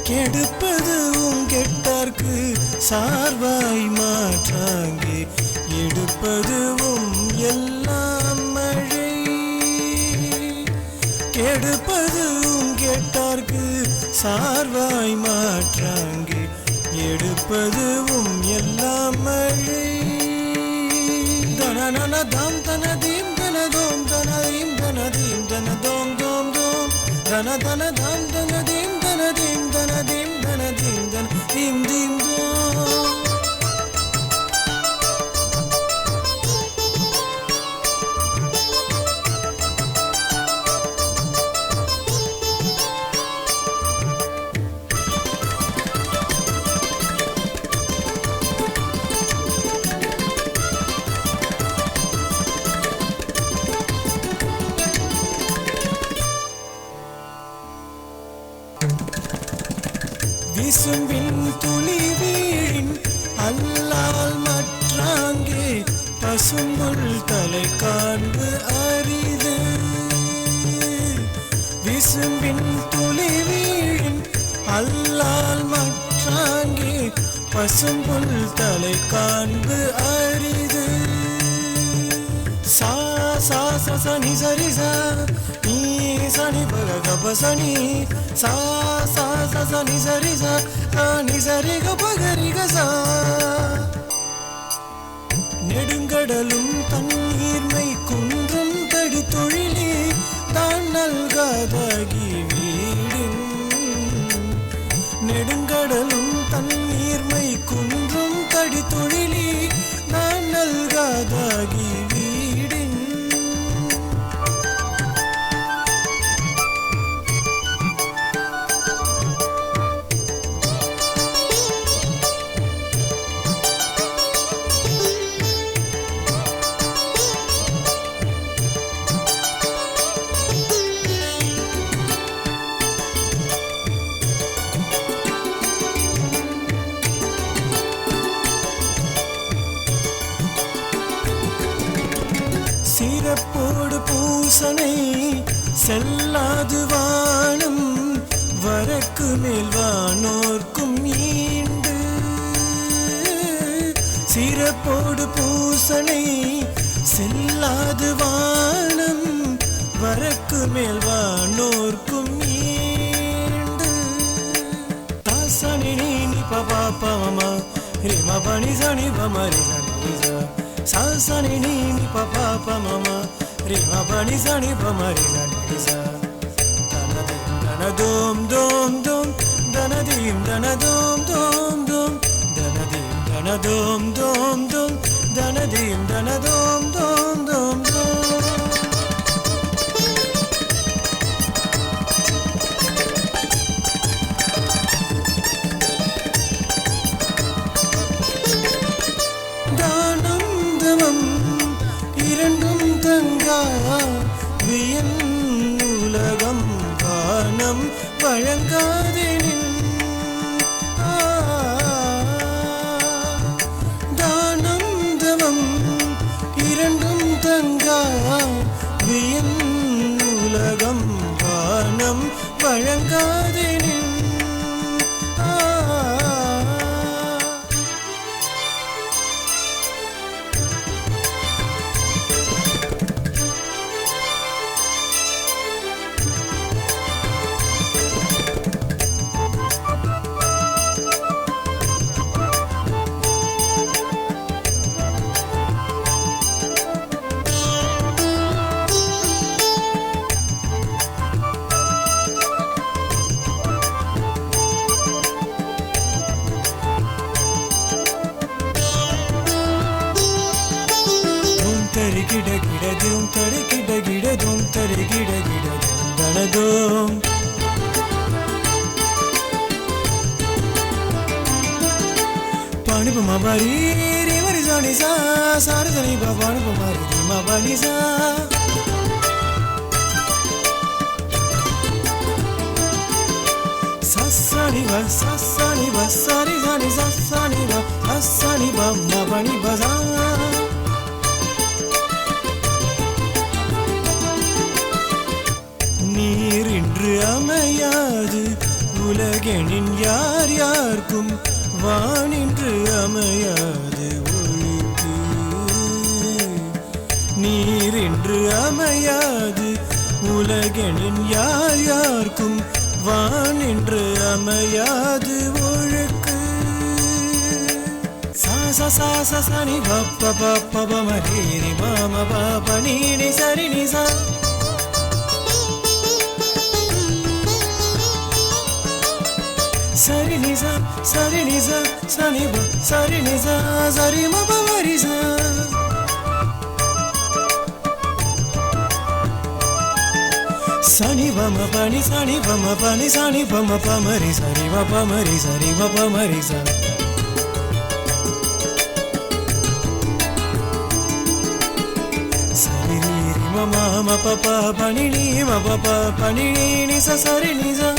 கெடுப்பது உங்கெட்டார்க்கு சார்வாய் மாற்றாங்கே எடுப்பதுவும் எல்லாம் மழை கெடுப்பது உங்கெட்டார்க்கு சார்வாய் மாற்றாங்கே எடுப்பதுவும் எல்லாம் மழை தனன தாம் தனதீம் தனதோம் தனதீம் தனதீம் தனதோம் தோம் தோம் தன தன தாம் தனதீம் தனதீம் தனதீம் தனதீம் தனதீம் தீம் தோம் விசும்பின் துளி வீழின் அல்லால் மற்றாங்கே பசும்புல் தலை காண்பு அரிது விசும்பின் துளி வீழின் அல்லால் மற்றாங்கே பசும்புல் தலை காண்பு அரிது சா சா ச சனி சரி சா நீ சனி பக கப சனி சா சா ச சனி சரி சா நீ சரி கப கரி கசா நெடுங்கடலும் தண்ணீர்மை குன்றும் தடி தொழிலே தான் நல்காதாகி வீடின் நெடுங்கடலும் தண்ணீர்மை குன்றும் தடி தொழிலே தான் நல்காதாகி வீடின் சிறப்போடு பூசனை செல்லாது வானம் வரக்கு மேல் வானோர்க்கும் ஈண்டு சிறப்போடு பூசனை செல்லாது வானம் வரக்கு மேல் வானோர்க்கும் ஈண்டு தாசனி நீ பபா பவமா ரிம பணி சனி பமரி சனி sa sa ni ni ni pa pa pa mama re ma pa ni sa ni pa ma re sa ni sa dana dom dom dom dana dim dana dom dom dom dana dim dana dom dom dom dana dim dana dom dom dom dom இரண்டும் தங்கா வியன் உலகம் கானம் வழங்காதெனின் தானம் தவம் இரண்டும் தங்கா வியன் உலகம் கானம் வழங்காதெனின் tari gida gida dum tari gida gida dum tari gida gida dana dum pani pa ma bari re mari sani sa sari sani pa pani pa mari re ma bani sa sassani ba sari sani sassani ba ma bani ba sa நீர் இன்று அமையாது உலகெனின் யார் யார்க்கும் வானின்று அமையாது ஒழுக்கு நீரென்று அமையாது உலகெனின் யார் யார்க்கும் வானின்று அமையாது ஒழுக்கு சா சா சா சனி பப்ப பப்ப பமரேரி மாம பாப நீனி சரி நிசா சரி நிசா சரி நிசா சனி ப சரி நிசா சரி ம பமரிசா சனி பம பனி சனி பம பனி சனி பம பமரி சரி ம பமரி சரி ம பமரிசா சரி ரி ம ம ப ப பனி நீ ம ப ப பனி நீ ச சரி நிசா